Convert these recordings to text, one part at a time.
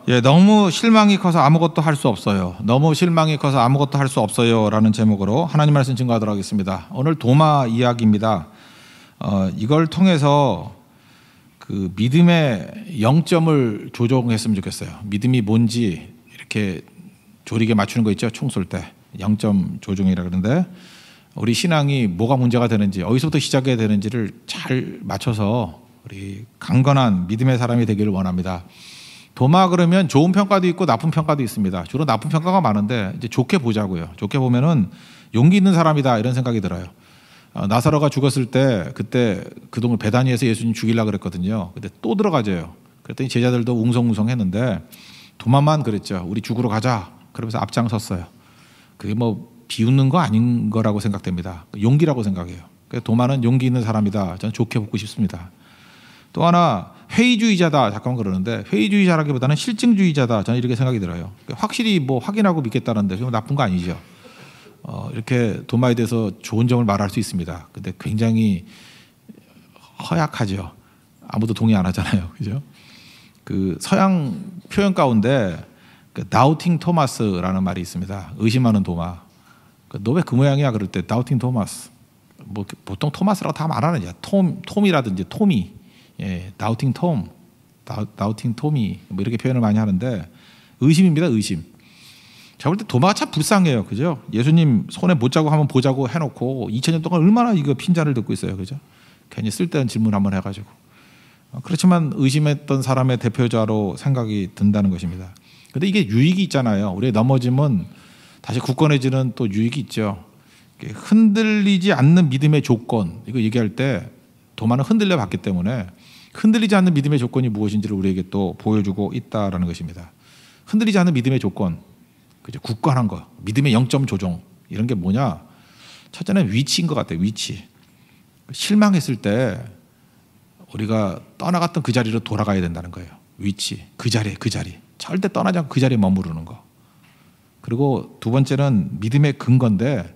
예, 너무 실망이 커서 아무것도 할 수 없어요. 너무 실망이 커서 아무것도 할 수 없어요라는 제목으로 하나님 말씀 증거하도록 하겠습니다. 오늘 도마 이야기입니다. 이걸 통해서 그 믿음의 0점을 조정했으면 좋겠어요. 믿음이 뭔지 이렇게 조리개 맞추는 거 있죠? 총 쏠 때 0점 조정이라 그러는데 우리 신앙이 뭐가 문제가 되는지 어디서부터 시작해야 되는지를 잘 맞춰서 우리 강건한 믿음의 사람이 되기를 원합니다. 도마 그러면 좋은 평가도 있고 나쁜 평가도 있습니다. 주로 나쁜 평가가 많은데 이제 좋게 보자고요. 좋게 보면은 용기 있는 사람이다 이런 생각이 들어요. 나사로가 죽었을 때 그때 그동안 베다니에서 예수님 죽이려고 그랬거든요. 근데 또 들어가져요. 그랬더니 제자들도 웅성웅성했는데 도마만 그랬죠. 우리 죽으러 가자. 그러면서 앞장섰어요. 그게 뭐 비웃는 거 아닌 거라고 생각됩니다. 용기라고 생각해요. 도마는 용기 있는 사람이다. 저는 좋게 보고 싶습니다. 또 하나 회의주의자다 잠깐만 그러는데 회의주의자라기보다는 실증주의자다 저는 이렇게 생각이 들어요. 확실히 뭐 확인하고 믿겠다는데 그건 나쁜 거 아니죠. 이렇게 도마에 대해서 좋은 점을 말할 수 있습니다. 근데 굉장히 허약하죠. 아무도 동의 안 하잖아요. 그죠? 그 서양 표현 가운데 그 다우팅 토마스라는 말이 있습니다. 의심하는 도마. 너 왜 그 모양이야 그럴 때 다우팅 토마스. 뭐 보통 토마스라고 다 말하는 톰이라든지 토미. 예, 다우팅 토미 뭐 이렇게 표현을 많이 하는데 의심입니다. 의심. 제가 볼 때 도마가 참 불쌍해요. 그죠? 예수님 손에 못 자고 한번 보자고 해놓고 2000년 동안 얼마나 이거 핀잔을 듣고 있어요. 그죠? 괜히 쓸데없는 질문 한번 해가지고. 그렇지만 의심했던 사람의 대표자로 생각이 든다는 것입니다. 그런데 이게 유익이 있잖아요. 우리 넘어지면 다시 굳건해지는 또 유익이 있죠. 흔들리지 않는 믿음의 조건 이거 얘기할 때 도마는 흔들려 봤기 때문에 흔들리지 않는 믿음의 조건이 무엇인지를 우리에게 또 보여주고 있다라는 것입니다. 흔들리지 않는 믿음의 조건, 그죠? 굳건한 거, 믿음의 0점 조정 이런 게 뭐냐? 첫째는 위치인 것 같아요. 위치. 실망했을 때 우리가 떠나갔던 그 자리로 돌아가야 된다는 거예요. 위치, 그 자리. 절대 떠나지 않고 그 자리에 머무르는 거. 그리고 두 번째는 믿음의 근거인데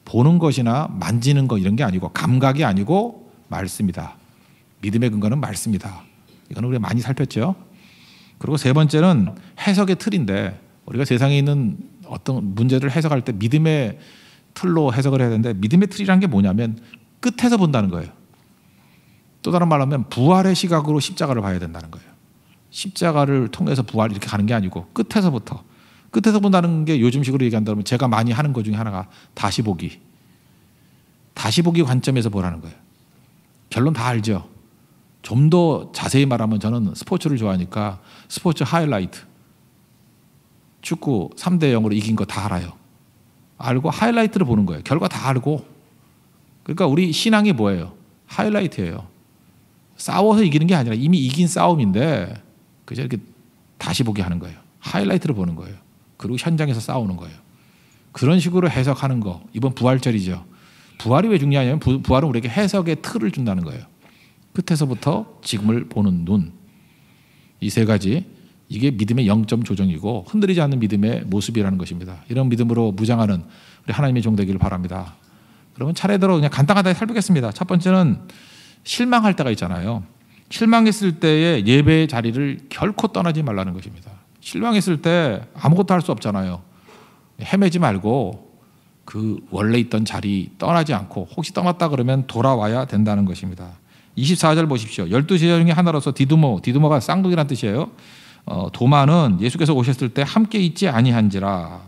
보는 것이나 만지는 거 이런 게 아니고 감각이 아니고 말씀이다. 믿음의 근거는 말씀이다. 이거는 우리가 많이 살폈죠. 그리고 세 번째는 해석의 틀인데 우리가 세상에 있는 어떤 문제를 해석할 때 믿음의 틀로 해석을 해야 되는데 믿음의 틀이란 게 뭐냐면 끝에서 본다는 거예요. 또 다른 말로 하면 부활의 시각으로 십자가를 봐야 된다는 거예요. 십자가를 통해서 부활 이렇게 가는 게 아니고 끝에서 본다는 게 요즘식으로 얘기한다면 제가 많이 하는 것 중에 하나가 다시 보기 관점에서 보라는 거예요. 결론 다 알죠. 좀 더 자세히 말하면 저는 스포츠를 좋아하니까 스포츠 하이라이트 축구 3대0으로 이긴 거 다 알아요. 알고 하이라이트를 보는 거예요. 결과 다 알고. 그러니까 우리 신앙이 뭐예요? 하이라이트예요. 싸워서 이기는 게 아니라 이미 이긴 싸움인데 그저 이렇게 다시 보기 하는 거예요. 하이라이트를 보는 거예요. 그리고 현장에서 싸우는 거예요. 그런 식으로 해석하는 거. 이번 부활절이죠. 부활이 왜 중요하냐면 부활은 우리에게 해석의 틀을 준다는 거예요. 끝에서부터 지금을 보는 눈. 이 세 가지 이게 믿음의 0점 조정이고 흔들리지 않는 믿음의 모습이라는 것입니다. 이런 믿음으로 무장하는 우리 하나님의 종 되기를 바랍니다. 그러면 차례대로 그냥 간단하게 살펴보겠습니다. 첫 번째는 실망할 때가 있잖아요. 실망했을 때의 예배의 자리를 결코 떠나지 말라는 것입니다. 실망했을 때 아무것도 할 수 없잖아요. 헤매지 말고 그 원래 있던 자리 떠나지 않고 혹시 떠났다 그러면 돌아와야 된다는 것입니다. 24절 보십시오. 12제자 중에 하나로서 디두모가 쌍둥이란 뜻이에요. 도마는 예수께서 오셨을 때 함께 있지 아니한지라.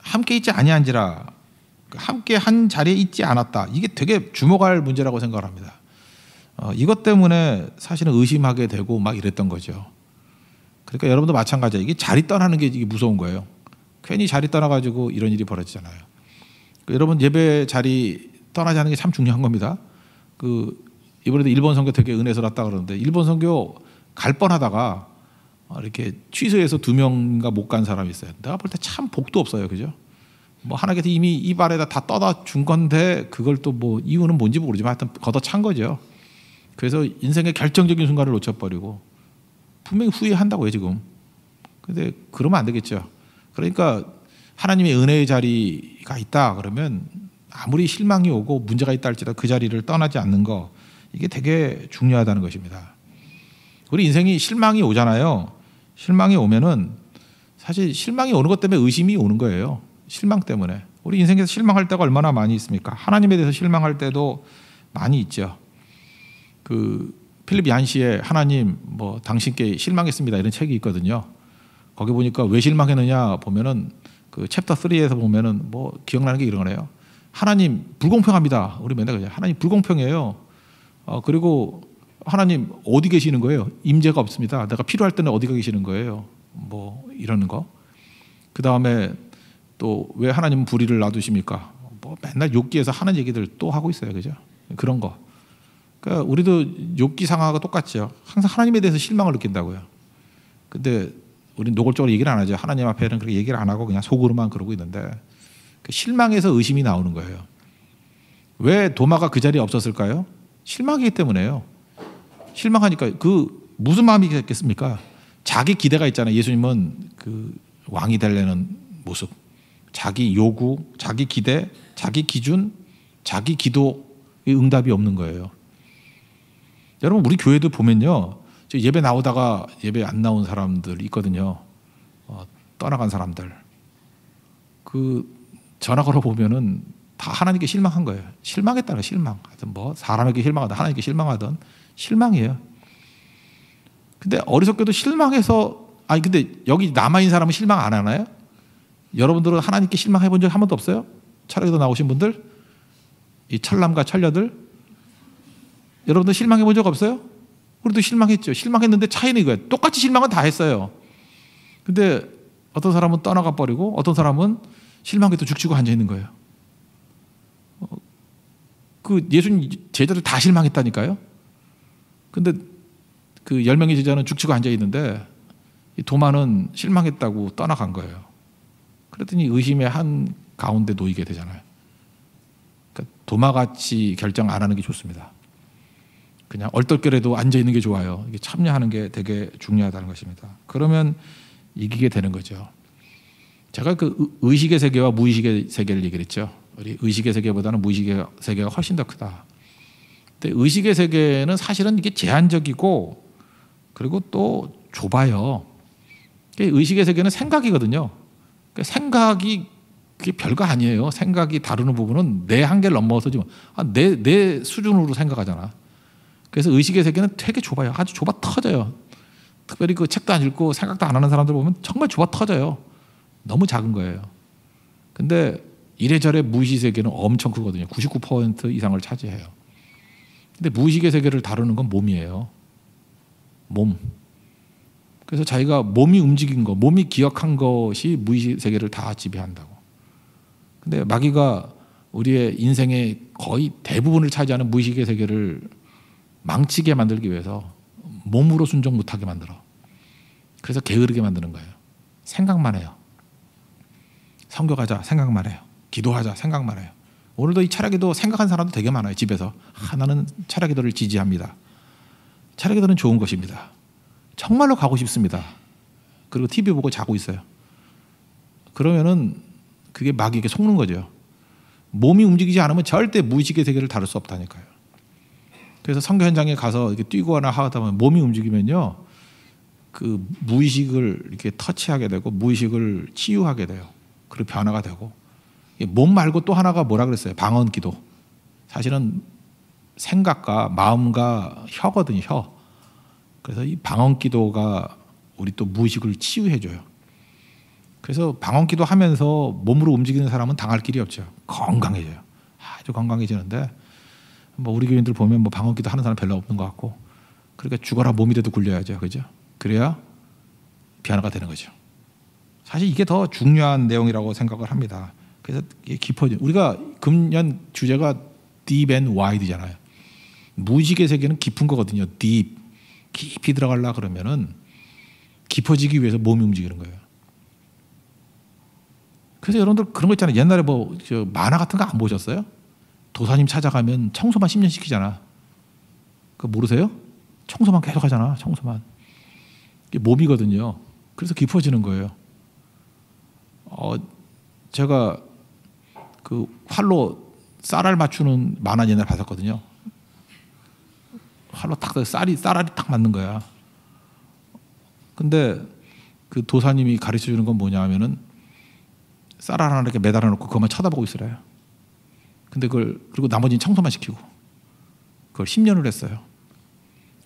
함께 있지 아니한지라. 함께 한 자리에 있지 않았다. 이게 되게 주목할 문제라고 생각을 합니다. 이것 때문에 사실은 의심하게 되고 막 이랬던 거죠. 그러니까 여러분도 마찬가지예요. 이게 자리 떠나는 게 이게 무서운 거예요. 괜히 자리 떠나가지고 이런 일이 벌어지잖아요. 여러분 예배 자리 떠나지 않는 게 참 중요한 겁니다. 이번에도 일본 선교 되게 은혜스럽다 그러는데 일본 선교 갈 뻔하다가 이렇게 취소해서 2명인가 못 간 사람이 있어요. 내가 볼 때 참 복도 없어요. 그죠? 뭐 하나님께서 이미 입 아래다 다 떠다 준 건데 그걸 또 뭐 이유는 뭔지 모르지만 하여튼 걷어찬 거죠. 그래서 인생의 결정적인 순간을 놓쳐버리고 분명히 후회한다고요 지금. 근데 그러면 안 되겠죠. 그러니까 하나님의 은혜의 자리가 있다 그러면 아무리 실망이 오고 문제가 있다 할지라도 그 자리를 떠나지 않는 거 이게 되게 중요하다는 것입니다. 우리 인생이 실망이 오잖아요. 실망이 오면은 사실 실망이 오는 것 때문에 의심이 오는 거예요. 실망 때문에. 우리 인생에서 실망할 때가 얼마나 많이 있습니까? 하나님에 대해서 실망할 때도 많이 있죠. 그 필립 얀시의 하나님 뭐 당신께 실망했습니다 이런 책이 있거든요. 거기 보니까 왜 실망했느냐 보면은 그 챕터 3에서 보면은 뭐 기억나는 게 이런 거네요. 하나님 불공평합니다. 우리 맨날 그냥 하나님 불공평해요. 그리고 하나님 어디 계시는 거예요? 임재가 없습니다. 내가 필요할 때는 어디가 계시는 거예요? 뭐 이러는 거. 그 다음에 또 왜 하나님은 불의를 놔두십니까? 뭐 맨날 욥기에서 하는 얘기들 또 하고 있어요, 그죠? 그런 거. 그러니까 우리도 욥기 상하고 똑같죠. 항상 하나님에 대해서 실망을 느낀다고요. 근데 우리는 노골적으로 얘기를 안 하죠. 하나님 앞에는 그렇게 얘기를 안 하고 그냥 속으로만 그러고 있는데 그 실망에서 의심이 나오는 거예요. 왜 도마가 그 자리에 없었을까요? 실망이기 때문에요. 실망하니까 그 무슨 마음이 있겠습니까? 자기 기대가 있잖아요. 예수님은 그 왕이 되려는 모습, 자기 요구, 자기 기대, 자기 기준, 자기 기도의 응답이 없는 거예요. 여러분 우리 교회도 보면요, 예배 나오다가 예배 안 나온 사람들 있거든요. 떠나간 사람들. 그 전화 걸어 보면은 다 하나님께 실망한 거예요. 실망했다는 실망. 하여튼 뭐 사람에게 실망하든 하나님께 실망하든 실망이에요. 근데 어리석게도 실망해서 근데 여기 남아 있는 사람은 실망 안 하나요? 여러분들은 하나님께 실망해 본 적 한 번도 없어요? 철학에도 나오신 분들, 이 철남과 철녀들, 여러분들 실망해 본 적 없어요? 우리도 실망했죠. 실망했는데 차이는 이거예요. 똑같이 실망은 다 했어요. 근데 어떤 사람은 떠나가 버리고 어떤 사람은 실망해도 죽치고 앉아 있는 거예요. 그 예수님 제자들 다 실망했다니까요. 근데 그 10명의 제자는 죽치고 앉아 있는데 이 도마는 실망했다고 떠나간 거예요. 그랬더니 의심의 한 가운데 놓이게 되잖아요. 그러니까 도마같이 결정 안 하는 게 좋습니다. 그냥 얼떨결에도 앉아 있는 게 좋아요. 이게 참여하는 게 되게 중요하다는 것입니다. 그러면 이기게 되는 거죠. 제가 그 의식의 세계와 무의식의 세계를 얘기했죠. 우리 의식의 세계보다는 무의식의 세계가 훨씬 더 크다. 근데 의식의 세계는 사실은 이게 제한적이고 그리고 또 좁아요. 의식의 세계는 생각이거든요. 생각이 그게 별거 아니에요. 생각이 다루는 부분은 내 한계를 넘어서 지금 내 수준으로 생각하잖아. 그래서 의식의 세계는 되게 좁아요. 아주 좁아 터져요. 특별히 그 책도 안 읽고 생각도 안 하는 사람들 보면 정말 좁아 터져요. 너무 작은 거예요. 근데 이래저래 무의식 세계는 엄청 크거든요. 99% 이상을 차지해요. 근데 무의식의 세계를 다루는 건 몸이에요. 몸. 그래서 자기가 몸이 움직인 거, 몸이 기억한 것이 무의식 세계를 다 지배한다고. 근데 마귀가 우리의 인생의 거의 대부분을 차지하는 무의식의 세계를 망치게 만들기 위해서 몸으로 순종 못하게 만들어. 그래서 게으르게 만드는 거예요. 생각만 해요. 선교가자 생각만 해요. 기도하자 생각만 해요. 오늘도 이 차라기도 생각한 사람도 되게 많아요. 집에서 나는 차라기도를 지지합니다. 차라기도는 좋은 것입니다. 정말로 가고 싶습니다. 그리고 TV 보고 자고 있어요. 그러면은 그게 마귀에게 속는 거죠. 몸이 움직이지 않으면 절대 무의식의 세계를 다룰 수 없다니까요. 그래서 선교 현장에 가서 이렇게 뛰거나 하다 보면 몸이 움직이면요, 그 무의식을 이렇게 터치하게 되고 무의식을 치유하게 돼요. 그리고 변화가 되고. 몸 말고 또 하나가 뭐라 그랬어요? 방언기도. 사실은 생각과 마음과 혀거든요. 혀. 그래서 이 방언기도가 우리 또 무의식을 치유해줘요. 그래서 방언기도 하면서 몸으로 움직이는 사람은 당할 길이 없죠. 건강해져요. 아주 건강해지는데 뭐 우리 교인들 보면 뭐 방언기도 하는 사람 별로 없는 것 같고, 그러니까 죽어라 몸이라도 굴려야죠, 그죠? 그래야 변화가 되는 거죠. 사실 이게 더 중요한 내용이라고 생각을 합니다. 그래서 이게 깊어져. 우리가 금년 주제가 deep and wide잖아요. 무의식의 세계는 깊은 거거든요. deep. 깊이 들어가려 그러면은 깊어지기 위해서 몸이 움직이는 거예요. 그래서 여러분들 그런 거 있잖아요. 옛날에 뭐 만화 같은 거 안 보셨어요? 도사님 찾아가면 청소만 10년 시키잖아. 그거 모르세요? 청소만 계속 하잖아. 청소만. 이게 몸이거든요. 그래서 깊어지는 거예요. 제가 그 활로 쌀알 맞추는 만화 옛날에 봤었거든요. 활로 딱 쌀알이 딱 맞는 거야. 근데 그 도사님이 가르쳐 주는 건 뭐냐 하면은 쌀 하나 이렇게 매달아 놓고 그것만 쳐다보고 있으래요. 근데 그리고 나머지는 청소만 시키고 그걸 10년을 했어요.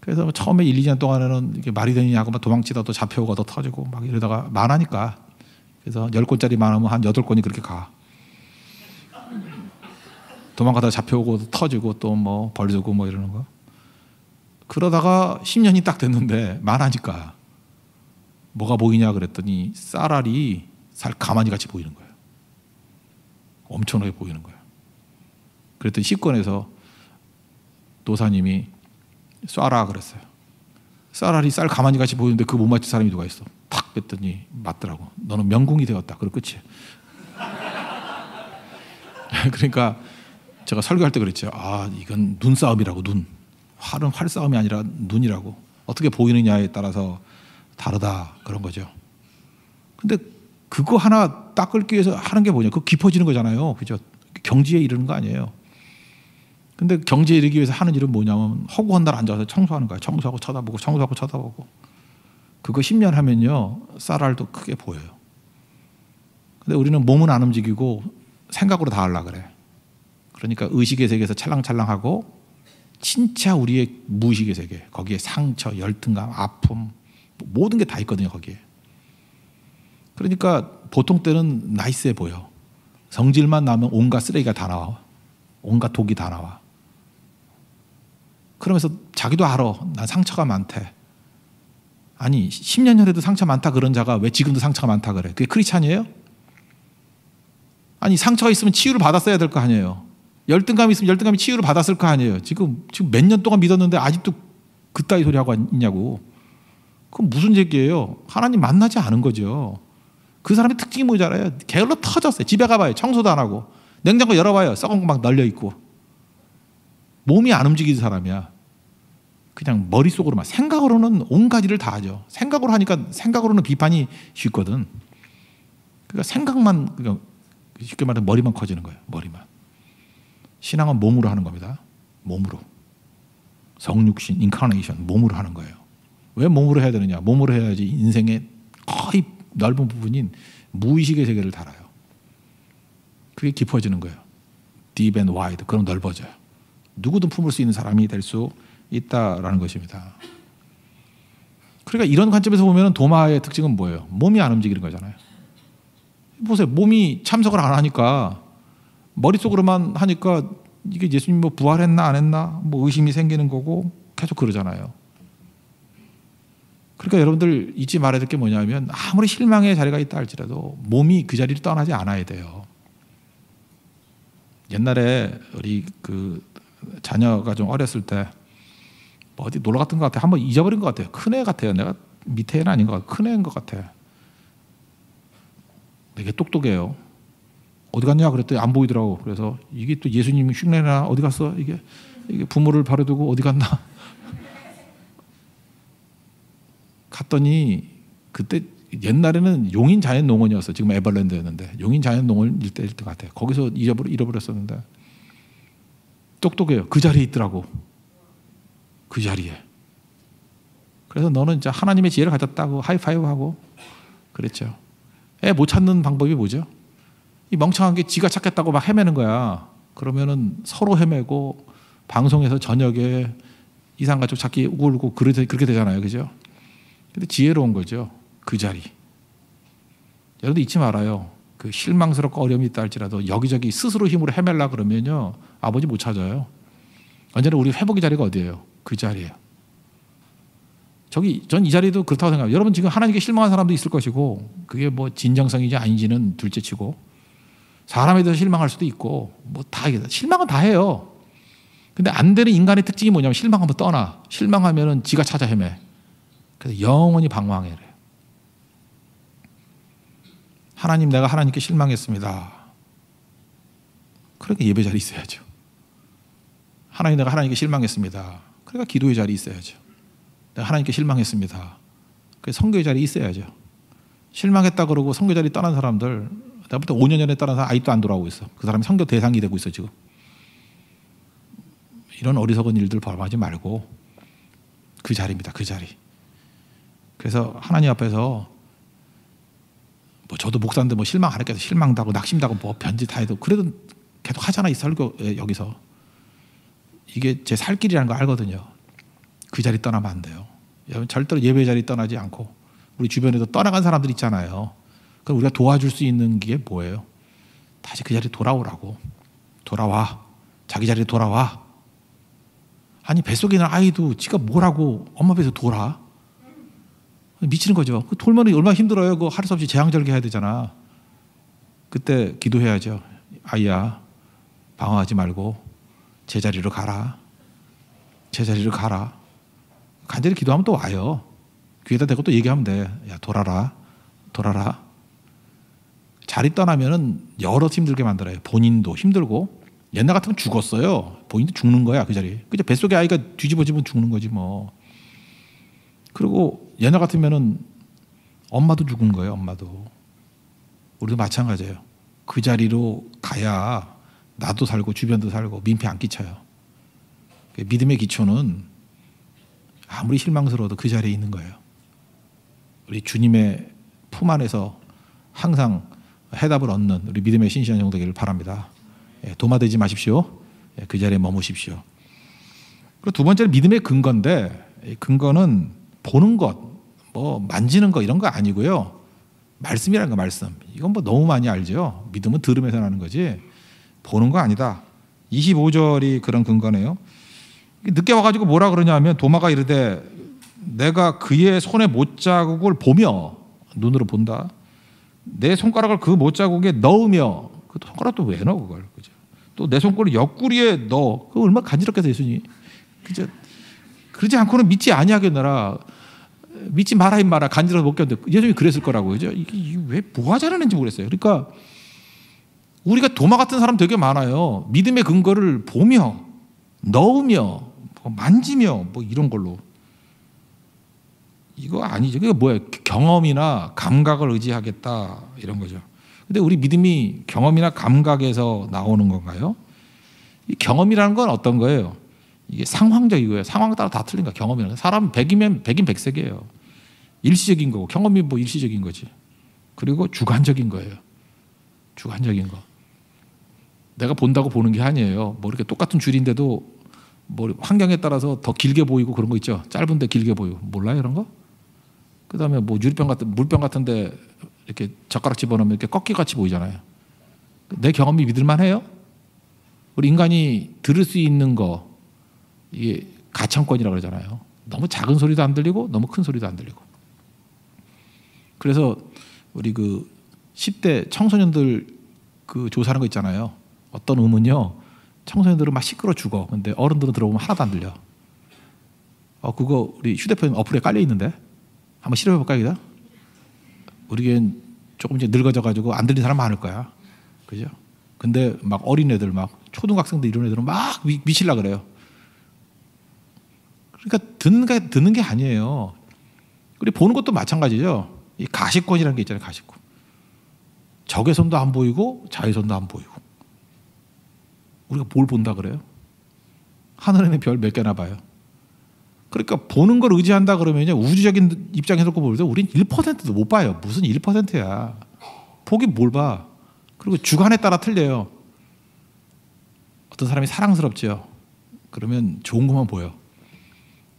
그래서 처음에 1, 2년 동안에는 이게 말이 되느냐고 막 도망치다 또 잡혀오고 또 터지고 막 이러다가 만하니까 그래서 10권짜리 만하면 한 8권이 그렇게 가. 도망가다가 잡혀오고 또 터지고 또 뭐 벌 주고 뭐 이러는 거. 그러다가 10년이 딱 됐는데 만하니까 뭐가 보이냐 그랬더니 쌀알이 가마니 같이 보이는 거예요. 엄청나게 보이는 거예요. 그랬더니 식권에서 도사님이 쏴라 그랬어요. 쌀알이 쌀 가마니 같이 보이는데 그거 못 맞힐 사람이 누가 있어? 탁 뺐더니 맞더라고. 너는 명궁이 되었다. 그리고 끝이에요. 그러니까 제가 설교할 때 그랬죠. 아, 이건 눈싸움이라고. 눈. 활은 활싸움이 아니라 눈이라고. 어떻게 보이느냐에 따라서 다르다 그런 거죠. 근데 그거 하나 닦기 위해서 하는 게 뭐냐? 그거 깊어지는 거잖아요. 그죠? 경지에 이르는 거 아니에요. 근데 경지에 이르기 위해서 하는 일은 뭐냐면 허구한 날 앉아서 청소하는 거예요. 청소하고 쳐다보고 청소하고 쳐다보고. 그거 10년 하면요. 쌀알도 크게 보여요. 근데 우리는 몸은 안 움직이고 생각으로 다 하려고 그래. 그러니까 의식의 세계에서 찰랑찰랑하고 진짜 우리의 무의식의 세계, 거기에 상처, 열등감, 아픔 모든 게 다 있거든요. 거기에. 그러니까 보통 때는 나이스해 보여. 성질만 나면 온갖 쓰레기가 다 나와. 온갖 독이 다 나와. 그러면서 자기도 알아. 난 상처가 많대. 아니 10년 전에도 상처 많다 그런 자가 왜 지금도 상처가 많다 그래? 그게 크리스찬이에요? 아니 상처가 있으면 치유를 받았어야 될 거 아니에요. 열등감이 있으면 열등감이 치유를 받았을 거 아니에요. 지금 몇 년 동안 믿었는데 아직도 그따위 소리 하고 있냐고. 그건 무슨 얘기예요? 하나님 만나지 않은 거죠. 그 사람의 특징이 뭐잖아요. 게을러 터졌어요. 집에 가봐요. 청소도 안 하고. 냉장고 열어봐요. 썩은 거 막 널려 있고. 몸이 안 움직이는 사람이야. 그냥 머릿속으로만. 생각으로는 온갖 일을 다 하죠. 생각으로 하니까 생각으로는 비판이 쉽거든. 그러니까 생각만, 그러니까 쉽게 말하면 머리만 커지는 거예요. 머리만. 신앙은 몸으로 하는 겁니다. 몸으로. 성육신, 인카네이션, 몸으로 하는 거예요. 왜 몸으로 해야 되느냐? 몸으로 해야지 인생의 거의 넓은 부분인 무의식의 세계를 달아요. 그게 깊어지는 거예요. Deep and wide. 그럼 넓어져요. 누구든 품을 수 있는 사람이 될 수 있다라는 것입니다. 그러니까 이런 관점에서 보면 도마의 특징은 뭐예요? 몸이 안 움직이는 거잖아요. 보세요. 몸이 참석을 안 하니까 머릿속으로만 하니까 이게 예수님 뭐 부활했나 안 했나 뭐 의심이 생기는 거고 계속 그러잖아요. 그러니까 여러분들 잊지 말아야 될 게 뭐냐면 아무리 실망의 자리가 있다 할지라도 몸이 그 자리를 떠나지 않아야 돼요. 옛날에 우리 그 자녀가 좀 어렸을 때 뭐 어디 놀러 갔던 것 같아요. 한번 잊어버린 것 같아요. 큰애 같아요. 내가 밑에 애는 아닌 것 같아요. 큰애인 것 같아요. 되게 똑똑해요. 어디 갔냐 그랬더니 안 보이더라고. 그래서 이게 또 예수님 흉내나 어디 갔어? 이게 부모를 버려두고 어디 갔나? 갔더니 그때 옛날에는 용인 자연농원이었어. 지금 에버랜드였는데 용인 자연농원 일대일 것 같아요. 거기서 잃어버렸었는데 똑똑해요. 그 자리에 있더라고. 그 자리에. 그래서 너는 이제 하나님의 지혜를 가졌다고 하이파이브하고 그랬죠. 애 못 찾는 방법이 뭐죠? 이 멍청한 게 지가 찾겠다고 막 헤매는 거야. 그러면은 서로 헤매고 방송에서 저녁에 이상가족 찾기 울고 그렇게 되잖아요. 그죠? 근데 지혜로운 거죠. 그 자리. 여러분들 잊지 말아요. 그 실망스럽고 어려움이 있다 할지라도 여기저기 스스로 힘으로 헤매려 그러면요. 아버지 못 찾아요. 언제나 우리 회복의 자리가 어디예요? 그 자리예요. 전 이 자리도 그렇다고 생각해요. 여러분 지금 하나님께 실망한 사람도 있을 것이고 그게 뭐 진정성인지 아닌지는 둘째치고 사람에 대해서 실망할 수도 있고 뭐 다 실망은 다 해요. 근데 안 되는 인간의 특징이 뭐냐면 실망하면 떠나. 실망하면은 지가 찾아 헤매. 그래서 영원히 방황해. 하나님 내가 하나님께 실망했습니다. 그러니까 예배 자리 있어야죠. 하나님 내가 하나님께 실망했습니다. 그러니까 기도의 자리 있어야죠. 내가 하나님께 실망했습니다. 그래서 선교의 자리 있어야죠. 실망했다 그러고 선교 자리 떠난 사람들 내가 볼 때 5년 전에 떠난 사람 아직도 안 돌아오고 있어. 그 사람이 선교 대상이 되고 있어 지금. 이런 어리석은 일들 범하지 말고 그 자리입니다. 그 자리. 그래서 하나님 앞에서 뭐 저도 목사인데 뭐 실망 안 했겠어. 실망도 하고 낙심도 하고 뭐 변지 다 해도 그래도 계속 하잖아. 이 설교 여기서. 이게 제 살 길이라는 거 알거든요. 그 자리 떠나면 안 돼요. 여러분 절대로 예배 자리 떠나지 않고 우리 주변에도 떠나간 사람들 있잖아요. 그럼 우리가 도와줄 수 있는 게 뭐예요? 다시 그 자리에 돌아오라고. 돌아와. 자기 자리에 돌아와. 아니 뱃속에 있는 아이도 지가 뭐라고 엄마 뱃에서 돌아. 미치는 거죠. 돌면 얼마나 힘들어요. 그 하루 없이 재앙절개 해야 되잖아. 그때 기도해야죠. 아이야 방황하지 말고 제자리로 가라. 제자리로 가라. 간절히 기도하면 또 와요. 귀에다 대고 또 얘기하면 돼. 야 돌아라. 돌아라. 자리 떠나면은 여러 힘들게 만들어요. 본인도 힘들고 옛날 같으면 죽었어요. 본인도 죽는 거야 그 자리. 그죠? 뱃속에 아이가 뒤집어지면 죽는 거지 뭐. 그리고 옛날 같으면은 엄마도 죽은 거예요. 엄마도. 우리도 마찬가지예요. 그 자리로 가야 나도 살고 주변도 살고 민폐 안 끼쳐요. 믿음의 기초는 아무리 실망스러워도 그 자리에 있는 거예요. 우리 주님의 품 안에서 항상 해답을 얻는 우리 믿음의 신실한 종 되기를 바랍니다. 도마되지 마십시오. 그 자리에 머무십시오. 그리고 두 번째는 믿음의 근거인데 근거는 보는 것, 뭐 만지는 것 이런 거 아니고요. 말씀이라는 거 말씀. 이건 뭐 너무 많이 알죠. 믿음은 들음에서 나는 거지 보는 거 아니다. 25절이 그런 근거네요. 늦게 와가지고 뭐라 그러냐면 도마가 이르되 내가 그의 손의 못자국을 보며 눈으로 본다. 내 손가락을 그 못자국에 넣으며 그 손가락 또 왜 넣어 그걸 그죠? 또 내 손가락을 옆구리에 넣어 그 얼마나 간지럽겠어 예수님. 그죠? 그러지 않고는 믿지 아니하겠노라. 믿지 마라 이 말아 간지러워 못 견뎌. 예수님이 그랬을 거라고 그죠? 이게 왜 뭐가 잘하는지 모르겠어요. 그러니까 우리가 도마 같은 사람 되게 많아요. 믿음의 근거를 보며 넣으며 만지며 뭐 이런 걸로 이거 아니죠. 그게 뭐예요? 경험이나 감각을 의지하겠다 이런 거죠. 근데 우리 믿음이 경험이나 감각에서 나오는 건가요? 이 경험이라는 건 어떤 거예요? 이게 상황적이고요. 상황 따라 다 틀린 거야. 경험이라는 사람 100이면 100인 100색이에요. 일시적인 거고 경험이 뭐 일시적인 거지. 그리고 주관적인 거예요. 주관적인 거. 내가 본다고 보는 게 아니에요. 뭐 이렇게 똑같은 줄인데도 뭐 환경에 따라서 더 길게 보이고 그런 거 있죠. 짧은데 길게 보이고 몰라요 이런 거? 그다음에 뭐 유리병 같은 물병 같은데 이렇게 젓가락 집어넣으면 이렇게 꺾기 같이 보이잖아요. 내 경험이 믿을만해요? 우리 인간이 들을 수 있는 거 이게 가청권이라고 그러잖아요. 너무 작은 소리도 안 들리고 너무 큰 소리도 안 들리고. 그래서 우리 그 10대 청소년들 그 조사하는 거 있잖아요. 어떤 음은요. 청소년들은 막 시끄러 죽어. 근데 어른들은 들어보면 하나도 안 들려. 그거 우리 휴대폰 어플에 깔려 있는데 한번 실험해 볼까요? 우리겐 조금 이제 늙어져가지고 안 들리는 사람 많을 거야. 그죠? 근데 막 어린 애들 막 초등학생들 이런 애들은 막 미칠라 그래요. 그러니까 듣는 게 아니에요. 그리고 보는 것도 마찬가지죠. 이 가시권이라는 게 있잖아요. 가시권. 적의 손도 안 보이고 자의 손도 안 보이고. 우리가 뭘 본다 그래요? 하늘에 있는 별 몇 개나 봐요. 그러니까 보는 걸 의지한다 그러면요. 우주적인 입장에서 볼 때 우린 1%도 못 봐요. 무슨 1%야. 보긴 뭘 봐. 그리고 주관에 따라 틀려요. 어떤 사람이 사랑스럽죠. 그러면 좋은 것만 보여.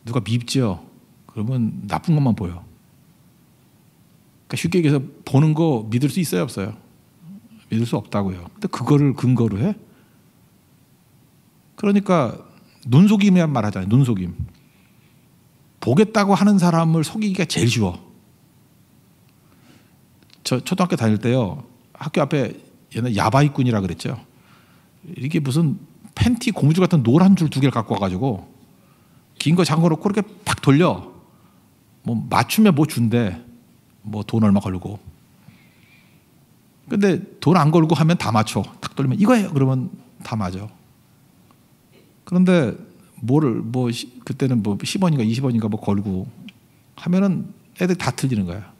누가 밉죠. 그러면 나쁜 것만 보여. 그러니까 쉽게 얘기해서 보는 거 믿을 수 있어요, 없어요? 믿을 수 없다고요. 근데 그거를 근거로 해? 그러니까 눈속임이란 말 하잖아요. 눈속임. 보겠다고 하는 사람을 속이기가 제일 쉬워. 저 초등학교 다닐 때요. 학교 앞에 옛날 야바이꾼이라 그랬죠. 이게 무슨 팬티 고무줄 같은 노란 줄 2개를 갖고 와가지고 긴 거 작은 거 놓고 이렇게 팍 돌려. 뭐 맞추면 뭐 준대. 뭐 돈 얼마 걸고. 근데 돈 안 걸고 하면 다 맞춰. 탁 돌리면 이거예요. 그러면 다 맞아. 그런데 그때는 뭐 10원인가 20원인가 뭐 걸고 하면은 애들 다 틀리는 거야.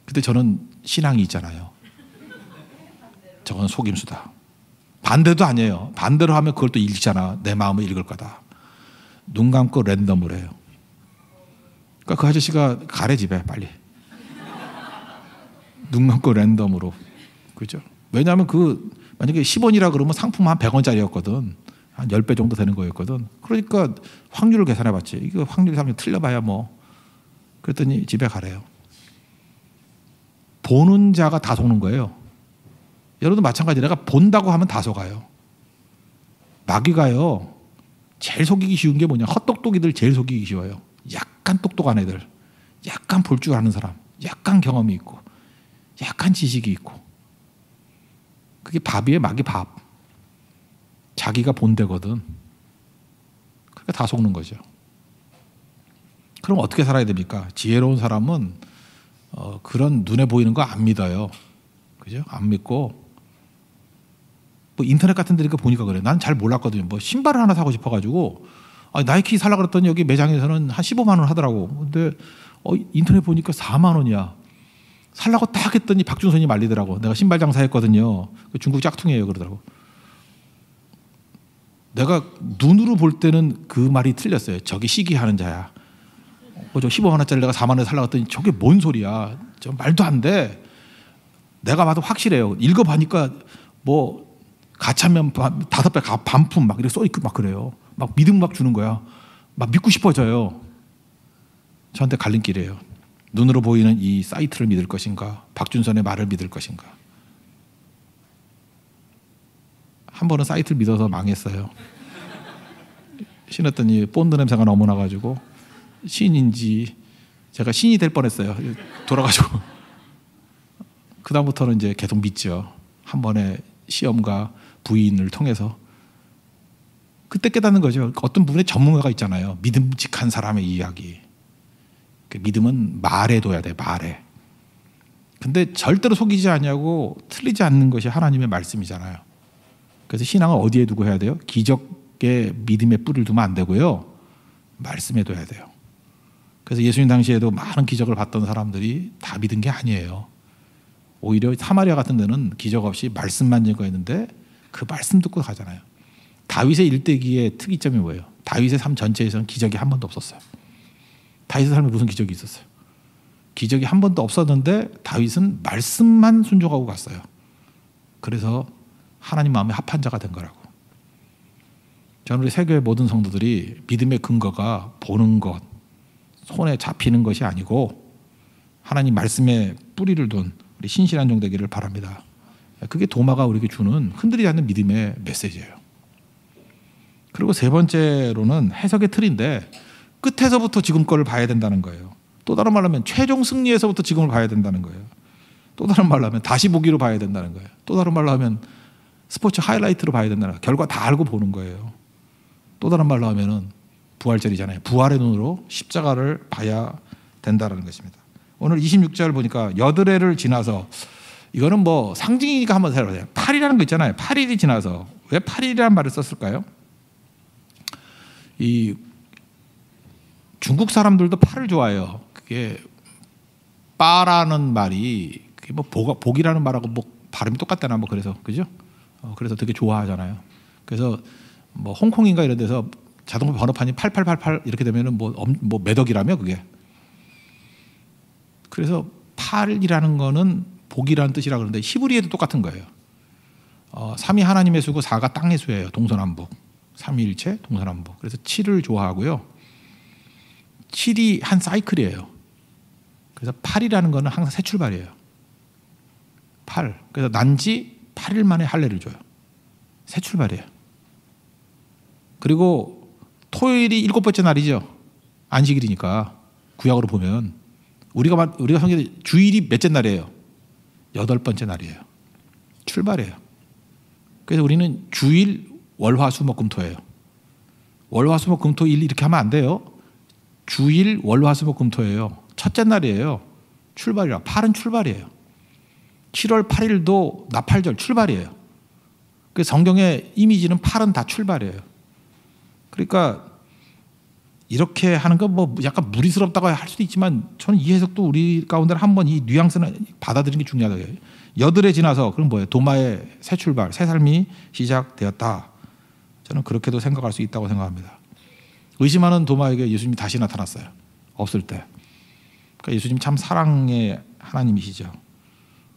그때 저는 신앙이 있잖아요. 저건 속임수다. 반대도 아니에요. 반대로 하면 그걸 또 읽잖아. 내 마음을 읽을 거다. 눈 감고 랜덤을 해요. 그러니까 그 아저씨가 가래 집에 빨리. 눈 감고 랜덤으로. 그죠? 왜냐하면 만약에 10원이라 그러면 상품 한 100원짜리였거든. 한 10배 정도 되는 거였거든. 그러니까 확률을 계산해 봤지. 이거 확률 상품 틀려봐야 뭐. 그랬더니 집에 가래요. 보는 자가 다 속는 거예요. 여러분도 마찬가지. 내가 본다고 하면 다 속아요. 마귀가요. 제일 속이기 쉬운 게 뭐냐. 헛똑똑이들 제일 속이기 쉬워요. 약간 똑똑한 애들. 약간 볼 줄 아는 사람. 약간 경험이 있고. 약간 지식이 있고. 그게 밥이에요. 마귀 밥. 자기가 본대거든. 그러니까 다 속는 거죠. 그럼 어떻게 살아야 됩니까? 지혜로운 사람은 그런 눈에 보이는 거 안 믿어요. 그죠? 안 믿고 뭐 인터넷 같은 데 보니까 그래. 난 잘 몰랐거든요. 뭐 신발을 하나 사고 싶어가지고 나이키 살라 그랬더니 여기 매장에서는 한 15만 원 하더라고. 근데 인터넷 보니까 4만 원이야. 살라고 딱 했더니 박준선이 말리더라고. 내가 신발 장사했거든요. 중국 짝퉁이에요 그러더라고. 내가 눈으로 볼 때는 그 말이 틀렸어요. 저기 시기하는 자야. 저 15만 원짜리 내가 4만 원에 살라고 했더니 저게 뭔 소리야. 저 말도 안 돼. 내가 봐도 확실해요. 읽어보니까 뭐 가차면 5배 반품 막 이렇게 써있고 막 그래요. 막 믿음 막 주는 거야. 막 믿고 싶어져요. 저한테 갈림길이에요. 눈으로 보이는 이 사이트를 믿을 것인가, 박준선의 말을 믿을 것인가. 한 번은 사이트를 믿어서 망했어요. 신었더니 본드 냄새가 너무 나가지고 신인지 제가 신이 될 뻔했어요. 돌아가지고. 그 다음부터는 이제 계속 믿죠. 한 번의 시험과 부인을 통해서. 그때 깨닫는 거죠. 어떤 부분에 전문가가 있잖아요. 믿음직한 사람의 이야기. 그 믿음은 말에 둬야 돼. 말에. 근데 절대로 속이지 않냐고 틀리지 않는 것이 하나님의 말씀이잖아요. 그래서 신앙을 어디에 두고 해야 돼요? 기적에 믿음의 뿌리를 두면 안 되고요. 말씀에 둬야 돼요. 그래서 예수님 당시에도 많은 기적을 봤던 사람들이 다 믿은 게 아니에요. 오히려 사마리아 같은 데는 기적 없이 말씀만 증거했는데 그 말씀 듣고 가잖아요. 다윗의 일대기의 특이점이 뭐예요? 다윗의 삶 전체에서는 기적이 한 번도 없었어요. 다윗의 삶에 무슨 기적이 있었어요? 기적이 한 번도 없었는데 다윗은 말씀만 순종하고 갔어요. 그래서 하나님 마음에 합한 자가 된 거라고. 저는 우리 세교의 모든 성도들이 믿음의 근거가 보는 것, 손에 잡히는 것이 아니고 하나님 말씀에 뿌리를 둔 우리 신실한 종 되기를 바랍니다. 그게 도마가 우리에게 주는 흔들리지 않는 믿음의 메시지예요. 그리고 세 번째로는 해석의 틀인데 끝에서부터 지금 거를 봐야 된다는 거예요. 또 다른 말로 하면 최종 승리에서부터 지금을 봐야 된다는 거예요. 또 다른 말로 하면 다시 보기로 봐야 된다는 거예요. 또 다른 말로 하면 스포츠 하이라이트로 봐야 된다는 거예요. 결과 다 알고 보는 거예요. 또 다른 말로 하면은 부활절이잖아요. 부활의 눈으로 십자가를 봐야 된다는 것입니다. 오늘 26절 보니까 여드레를 지나서 이거는 뭐 상징이니까 한번 생각해보세요. 8이라는 거 있잖아요. 8일이 지나서 왜 8일이라는 말을 썼을까요? 이 중국 사람들도 팔을 좋아해요. 그게 빠라는 말이 그게 뭐 복이라는 말하고 뭐 발음이 똑같다나 뭐 그래서 그죠? 그래서 되게 좋아하잖아요. 그래서 뭐 홍콩인가 이런 데서 자동차 번호판이 8888 이렇게 되면은 뭐 몇 억이라며 그게. 그래서 8이라는 거는 복이라는 뜻이라 그러는데 히브리에도 똑같은 거예요. 3이 하나님의 수고 4가 땅의 수예요. 동서남북. 삼위일체 동서남북. 그래서 7을 좋아하고요. 7이 한 사이클이에요. 그래서 8이라는 거는 항상 새 출발이에요. 8. 그래서 난지 8일 만에 할례를 줘요. 새 출발이에요. 그리고 토요일이 7번째 날이죠. 안식일이니까 구약으로 보면 우리가 성경에 주일이 몇째 날이에요? 8번째 날이에요. 출발이에요. 그래서 우리는 주일 월화수목금토예요. 월화수목금토일 이렇게 하면 안 돼요. 주일 월화수목금토예요. 첫째 날이에요. 출발이라. 8은 출발이에요. 7월 8일도 나팔절 출발이에요. 그 성경의 이미지는 8은 다 출발이에요. 그러니까 이렇게 하는 건 뭐 약간 무리스럽다고 할 수도 있지만 저는 이 해석도 우리 가운데 한번 이 뉘앙스는 받아들이는 게 중요하다고 해요. 여드레 지나서 그럼 뭐예요? 도마의 새 출발, 새 삶이 시작되었다. 저는 그렇게도 생각할 수 있다고 생각합니다. 의심하는 도마에게 예수님이 다시 나타났어요. 없을 때. 그러니까 예수님 참 사랑의 하나님이시죠.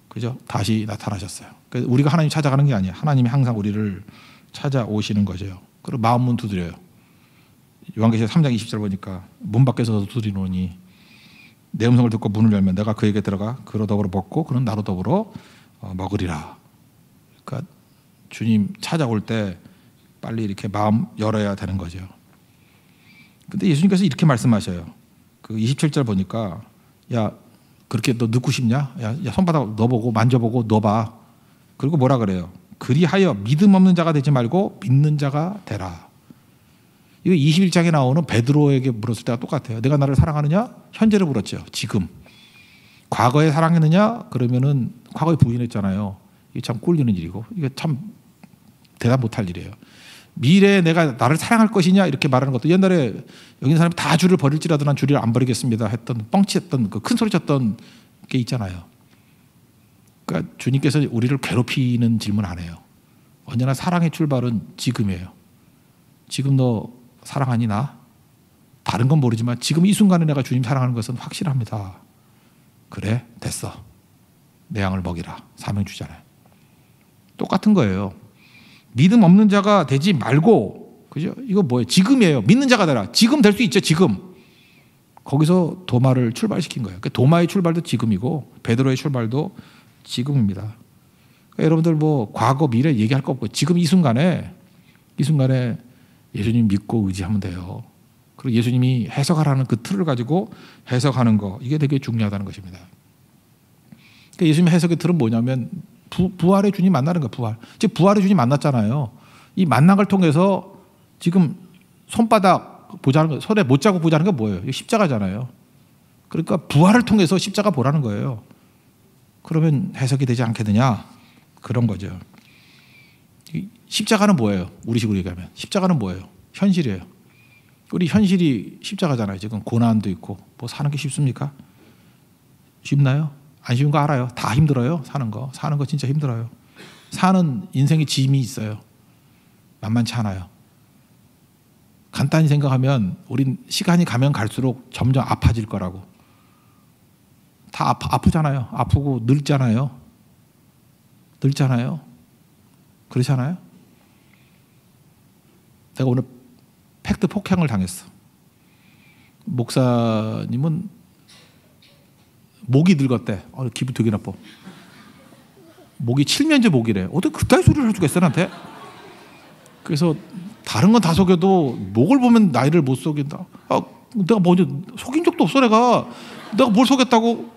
그죠? 다시 나타나셨어요. 그러니까 우리가 하나님 찾아가는 게 아니에요. 하나님이 항상 우리를 찾아오시는 거죠. 그리고 마음 문 두드려요. 요한계시록 3장 20절 보니까 문 밖에서 두드리노니 내 음성을 듣고 문을 열면 내가 그에게 들어가 그로 더불어 먹고 그는 나로 더불어 먹으리라. 그러니까 주님 찾아올 때 빨리 이렇게 마음 열어야 되는 거죠. 근데 예수님께서 이렇게 말씀하셔요. 그 27절 보니까 야 그렇게 너 넣고 싶냐? 야 손바닥 넣어보고 만져보고 넣어봐. 그리고 뭐라 그래요? 그리하여 믿음 없는 자가 되지 말고 믿는 자가 되라. 이거 21장에 나오는 베드로에게 물었을 때가 똑같아요. 내가 나를 사랑하느냐? 현재를 물었죠. 지금. 과거에 사랑했느냐? 그러면은 과거에 부인했잖아요. 이게 참 꼴리는 일이고 이게 참 대답 못할 일이에요. 미래에 내가 나를 사랑할 것이냐 이렇게 말하는 것도 옛날에 여기 있는 사람이 다 주를 버릴지라도 난 주를 안 버리겠습니다 했던 뻥치했던 그 큰 소리 쳤던 게 있잖아요. 그러니까 주님께서 우리를 괴롭히는 질문 안 해요. 언제나 사랑의 출발은 지금이에요. 지금 너 사랑하니 나? 다른 건 모르지만 지금 이 순간에 내가 주님 사랑하는 것은 확실합니다. 그래 됐어. 내 양을 먹이라. 사명 주잖아요. 똑같은 거예요. 믿음 없는 자가 되지 말고, 그죠? 이거 뭐예요? 지금이에요. 믿는 자가 되라. 지금 될 수 있죠. 지금. 거기서 도마를 출발시킨 거예요. 그러니까 도마의 출발도 지금이고 베드로의 출발도 지금입니다. 그러니까 여러분들 뭐 과거 미래 얘기할 거 없고 지금 이 순간에 예수님 믿고 의지하면 돼요. 그리고 예수님이 해석하라는 그 틀을 가지고 해석하는 거 이게 되게 중요하다는 것입니다. 그러니까 예수님의 해석의 틀은 뭐냐면 부활의 주님 만나는 거예요. 부활. 즉 부활의 주님 만났잖아요. 이 만난 걸 통해서 지금 손바닥 보자는 거, 손에 못 자고 보자는 게 뭐예요? 이거 십자가잖아요. 그러니까 부활을 통해서 십자가 보라는 거예요. 그러면 해석이 되지 않겠느냐? 그런 거죠. 십자가는 뭐예요? 우리식으로 얘기하면 십자가는 뭐예요? 현실이에요. 우리 현실이 십자가잖아요. 지금 고난도 있고 뭐 사는 게 쉽습니까? 쉽나요? 안 쉬운 거 알아요. 다 힘들어요. 사는 거 진짜 힘들어요. 사는 인생의 짐이 있어요. 만만치 않아요. 간단히 생각하면 우린 시간이 가면 갈수록 점점 아파질 거라고. 다 아프잖아요. 아프고 늙잖아요. 그렇잖아요. 내가 오늘 팩트 폭행을 당했어. 목사님은 목이 늙었대. 기분 되게 나빠. 목이 칠면제 목이래. 어떻게 그따위 소리를 해주겠어 나한테? 그래서 다른 건 다 속여도 목을 보면 나이를 못 속인다. 내가 먼저 속인 적도 없어. 내가 뭘 속였다고?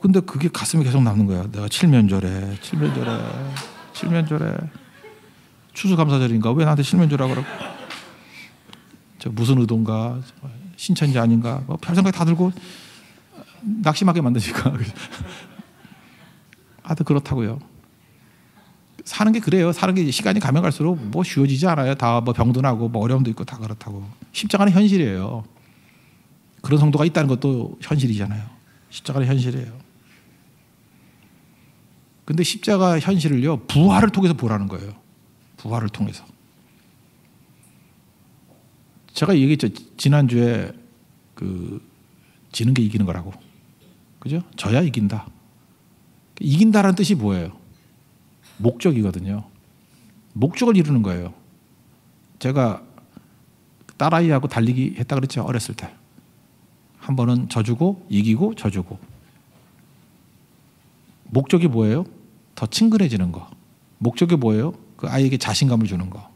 근데 그게 가슴에 계속 남는 거야. 내가 칠면조래. 추수감사절인가? 왜 나한테 칠면조라 그러고? 저 무슨 의도인가? 신천지 아닌가? 별 생각 다 들고 낙심하게 만드니까. 하여튼 그렇다고요. 사는 게 그래요. 사는 게 시간이 가면 갈수록 뭐 쉬워지지 않아요. 다 뭐 병도 나고 뭐 어려움도 있고 다 그렇다고. 십자가는 현실이에요. 그런 성도가 있다는 것도 현실이잖아요. 십자가는 현실이에요. 근데 십자가 현실을요 부활을 통해서 보라는 거예요. 부활을 통해서. 제가 얘기했죠. 지난주에 지는 게 이기는 거라고. 그죠? 져야 이긴다. 이긴다라는 뜻이 뭐예요? 목적이거든요. 목적을 이루는 거예요. 제가 딸아이하고 달리기 했다 그랬죠. 어렸을 때. 한 번은 져주고 이기고 져주고. 목적이 뭐예요? 더 친근해지는 거. 목적이 뭐예요? 그 아이에게 자신감을 주는 거.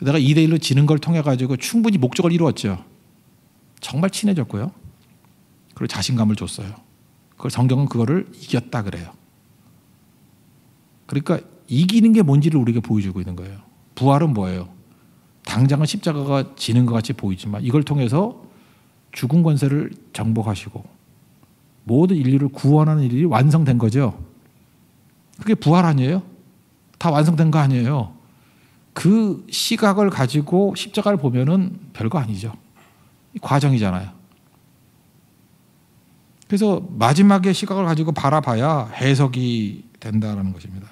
내가 2대1로 지는 걸 통해 가지고 충분히 목적을 이루었죠. 정말 친해졌고요. 그리고 자신감을 줬어요. 그걸 성경은 그거를 이겼다 그래요. 그러니까 이기는 게 뭔지를 우리에게 보여주고 있는 거예요. 부활은 뭐예요? 당장은 십자가가 지는 것 같이 보이지만 이걸 통해서 죽은 권세를 정복하시고 모든 인류를 구원하는 일이 완성된 거죠. 그게 부활 아니에요? 다 완성된 거 아니에요? 그 시각을 가지고 십자가를 보면은 별거 아니죠. 과정이잖아요. 그래서 마지막에 시각을 가지고 바라봐야 해석이 된다는 것입니다.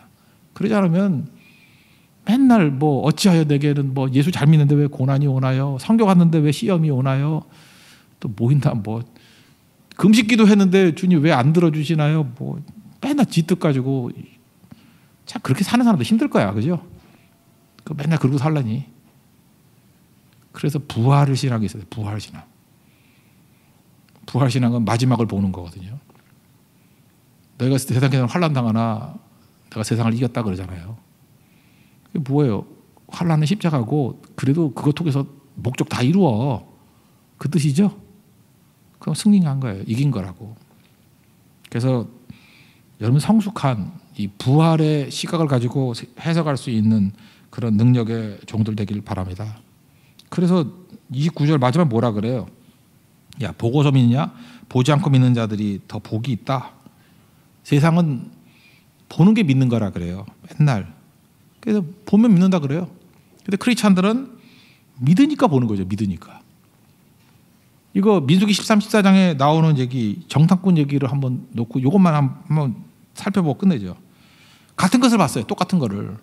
그러지 않으면 맨날 어찌하여 내게는 예수 잘 믿는데 왜 고난이 오나요? 성경 갔는데 왜 시험이 오나요? 또 뭐 있나 뭐 금식기도 했는데 주님 왜 안 들어주시나요? 뭐 맨날 쥐뜯 가지고 참 그렇게 사는 사람도 힘들 거야, 그죠? 그 맨날 그러고 살라니. 그래서 부활을 신앙이 있어요. 부활 신앙. 부활 신앙은 마지막을 보는 거거든요. 너희가 세상에서 환난 당하나 내가 세상을 이겼다 그러잖아요. 그게 뭐예요? 환난은 십자가고 그래도 그것 통해서 목적 다 이루어. 그 뜻이죠? 그럼 승리한 거예요. 이긴 거라고. 그래서 여러분 성숙한 이 부활의 시각을 가지고 해석할 수 있는 그런 능력의 종들 되길 바랍니다. 그래서 29절 마지막 뭐라 그래요? 야, 보고서 믿느냐? 보지 않고 믿는 자들이 더 복이 있다. 세상은 보는 게 믿는 거라 그래요. 맨날. 그래서 보면 믿는다 그래요. 근데 크리스찬들은 믿으니까 보는 거죠. 믿으니까. 이거 민수기 13, 14장에 나오는 얘기, 정탐꾼 얘기를 한번 놓고 이것만 한번 살펴보고 끝내죠. 같은 것을 봤어요. 똑같은 거를.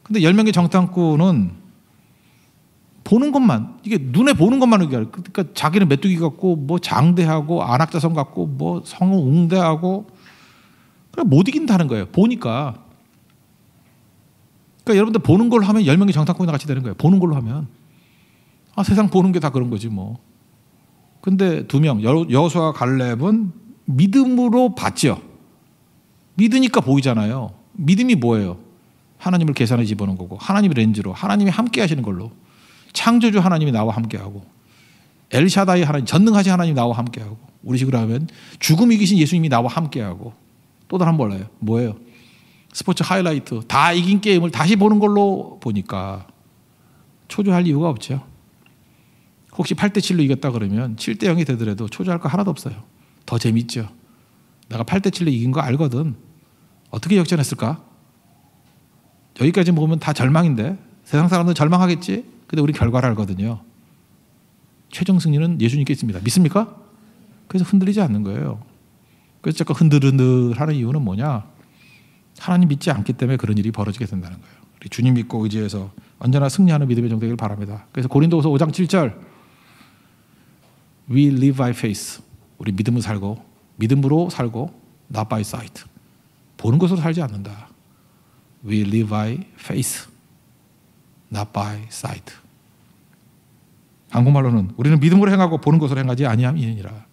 근데 10명의 정탐꾼은 보는 것만, 이게 눈에 보는 것만 얘기해요. 그러니까 자기는 메뚜기 같고 뭐 장대하고 안악자성 같고 뭐 성은 웅대하고 그냥 못 이긴다는 거예요. 보니까. 그러니까 여러분들 보는 걸로 하면 10명의 정탐꾼이랑 같이 되는 거예요. 보는 걸로 하면. 아, 세상 보는 게 다 그런 거지 뭐. 근데 2명, 여호수아와 갈렙은 믿음으로 봤죠. 믿으니까 보이잖아요. 믿음이 뭐예요? 하나님을 계산에 집어넣은 거고, 하나님의 렌즈로, 하나님이 함께 하시는 걸로. 창조주 하나님이 나와 함께하고, 엘샤다이 하나님, 전능하신 하나님이 나와 함께하고, 우리 식으로 하면 죽음 이기신 예수님이 나와 함께하고, 또 다른 몰라요. 뭐예요? 스포츠 하이라이트, 다 이긴 게임을 다시 보는 걸로 보니까 초조할 이유가 없죠. 혹시 8대7로 이겼다 그러면 7대0이 되더라도 초조할 거 하나도 없어요. 더 재밌죠. 내가 8대7로 이긴 거 알거든. 어떻게 역전했을까? 여기까지 보면 다 절망인데 세상 사람들은 절망하겠지? 근데 우리 결과를 알거든요. 최종 승리는 예수님께 있습니다. 믿습니까? 그래서 흔들리지 않는 거예요. 그래서 자꾸 흔들흔들 하는 이유는 뭐냐? 하나님 믿지 않기 때문에 그런 일이 벌어지게 된다는 거예요. 우리 주님 믿고 의지해서 언제나 승리하는 믿음의 종 되길 바랍니다. 그래서 고린도후서 5장 7절 We live by faith. 우리 믿음으로 살고 not by sight. 보는 것으로 살지 않는다. We live by faith, not by sight. 한국말로는 우리는 믿음으로 행하고 보는 것으로 행하지 아니함이니라.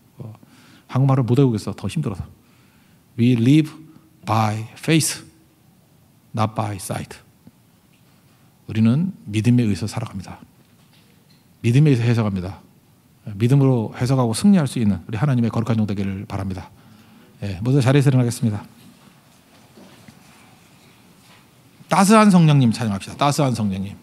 한국말을 못 외우겠어. 더 힘들어서. We live by faith, not by sight. 우리는 믿음에 의해서 살아갑니다. 믿음에 의해서 해석합니다. 믿음으로 해석하고 승리할 수 있는 우리 하나님의 거룩한 종 되기를 바랍니다. 모두 자리에서 일어나겠습니다. 따스한 성령님 찬양합시다. 따스한 성령님.